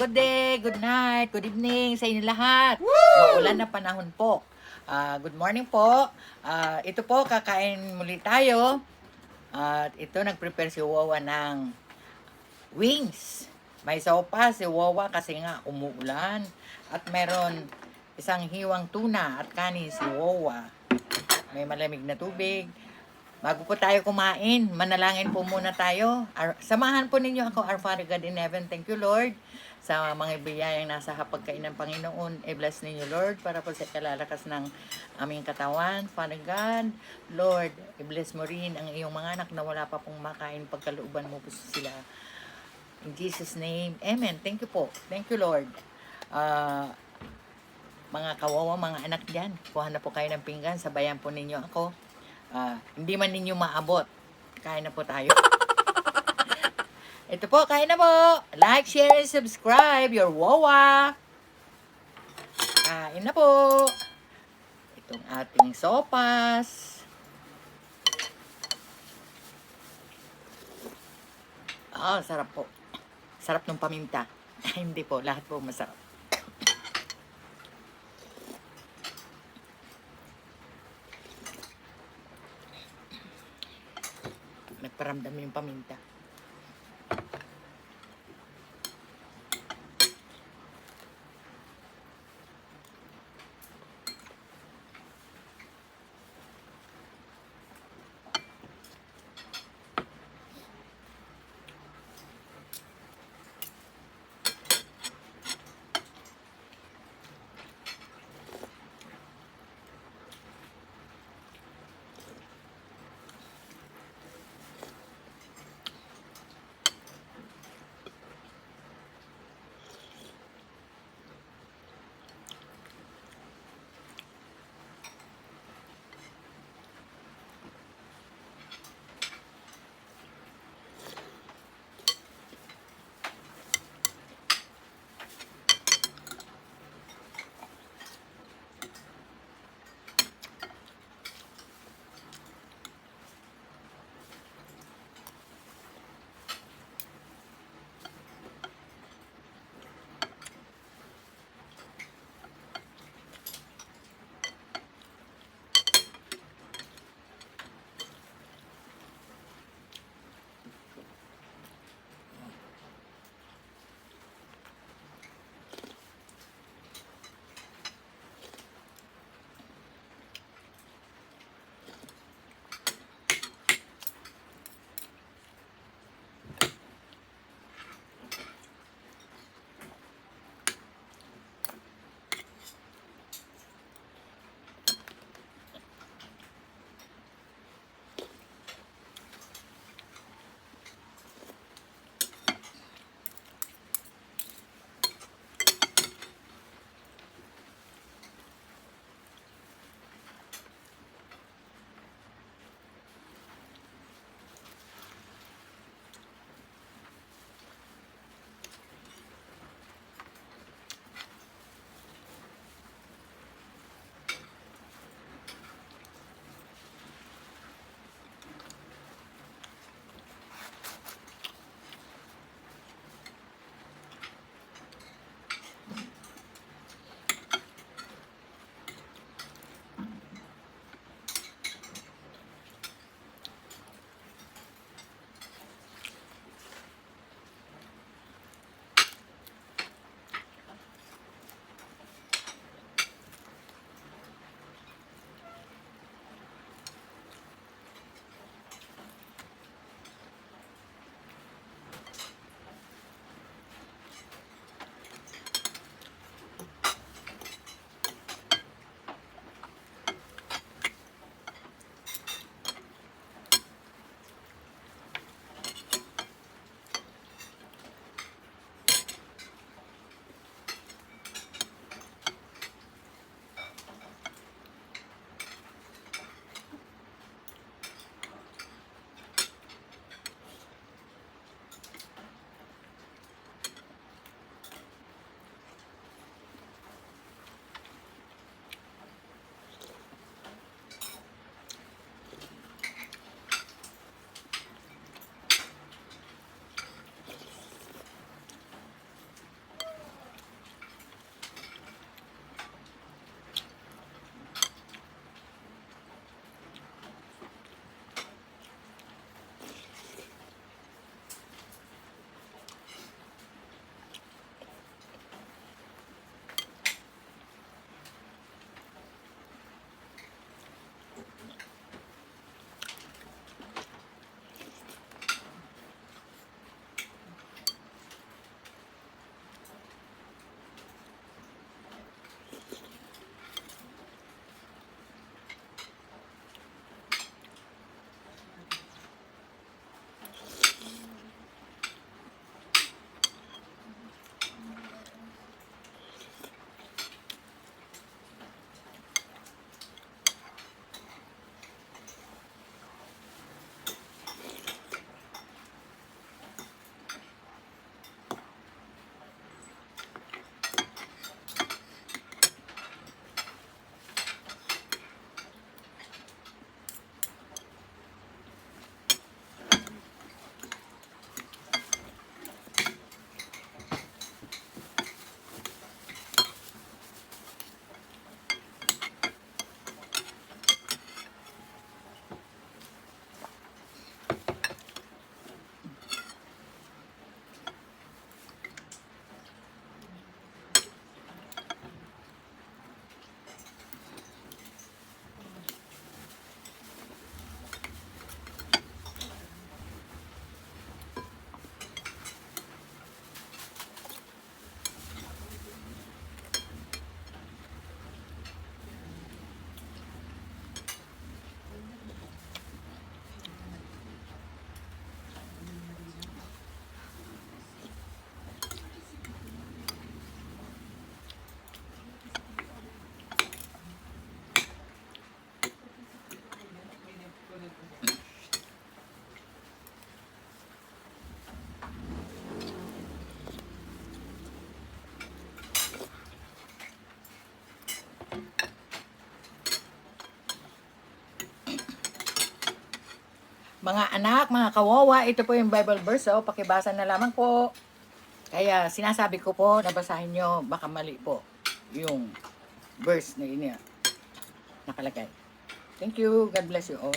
good day, good night, good evening sa inyo lahat. Maulan na panahon po. Good morning po. Ito po, kakain muli tayo. At ito, nag-prepare si Wawa ng wings. May sopa si Wawa kasi nga umuulan. At meron isang hiwang tuna at kanin si Wawa. May malamig na tubig. Bago po tayo kumain, manalangin po muna tayo. Samahan po ninyo ako, Our Father God in Heaven. Thank you, Lord, sa mga biyayang nasa hapagkain ng Panginoon. I-bless ninyo, Lord, para po sa kalalakas ng aming katawan. Father God, Lord, i-bless mo rin ang iyong mga anak na wala pa pong makain. Pagkalooban mo po sila. In Jesus' name, Amen. Thank you po. Thank you, Lord. Mga kawawa, mga anak dyan, kuha na po kayo ng pinggan. Sabayan po ninyo ako. Hindi man ninyo maabot. Kain na po tayo. Ito po, kain na po. Like, share, and subscribe. Your Wawa. Kain na po. Itong ating sopas. Sarap po. Sarap ng paminta. Hindi po, lahat po masarap. Nagparamdam yung paminta. Mga anak, mga kawawa, ito po yung Bible verse, oh. Pakibasa na lamang po. Kaya sinasabi ko po, nabasahin nyo, baka mali po yung verse na yun nakalagay. Thank you. God bless you all.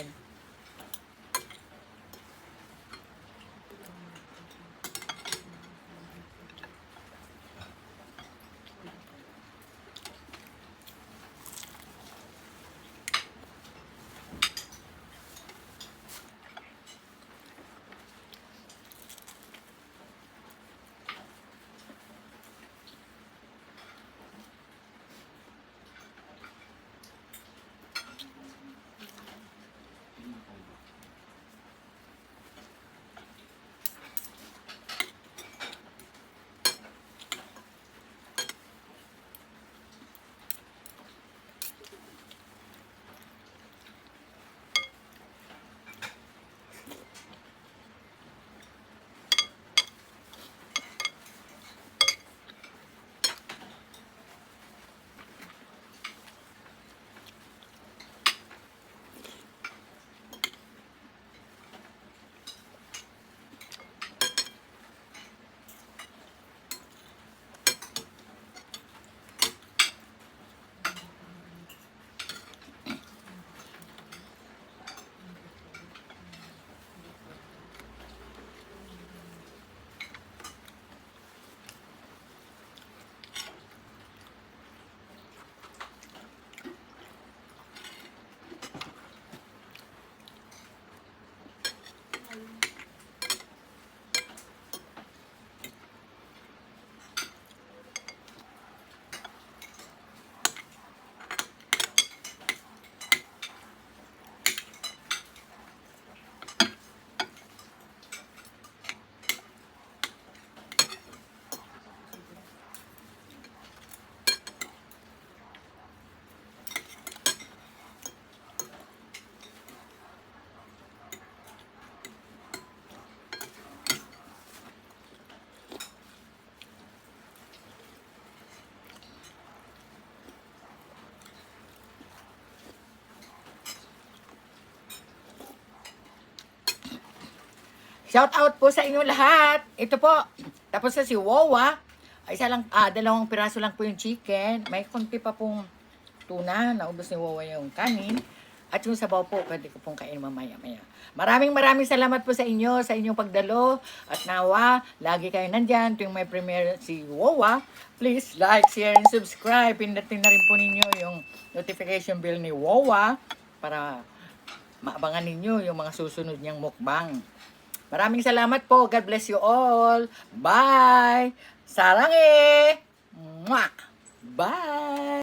Shout out po sa inyo lahat. Ito po. Tapos sa si Wawa. Isa lang, dalawang piraso lang po yung chicken. May konti pa pong tuna. Naubos ni Wawa yung kanin. At yung sabaw po, pwede ko pong kainin mamaya-maya. Maraming salamat po sa inyo, sa inyong pagdalo. At nawa, lagi kayo nandyan. Tuwing may premiere si Wawa, please like, share, and subscribe. Pindutin na rin po ninyo yung notification bell ni Wawa para maabangan ninyo yung mga susunod niyang mukbang. Maraming salamat po. God bless you all. Bye! Sarang eh! Mwah! Bye!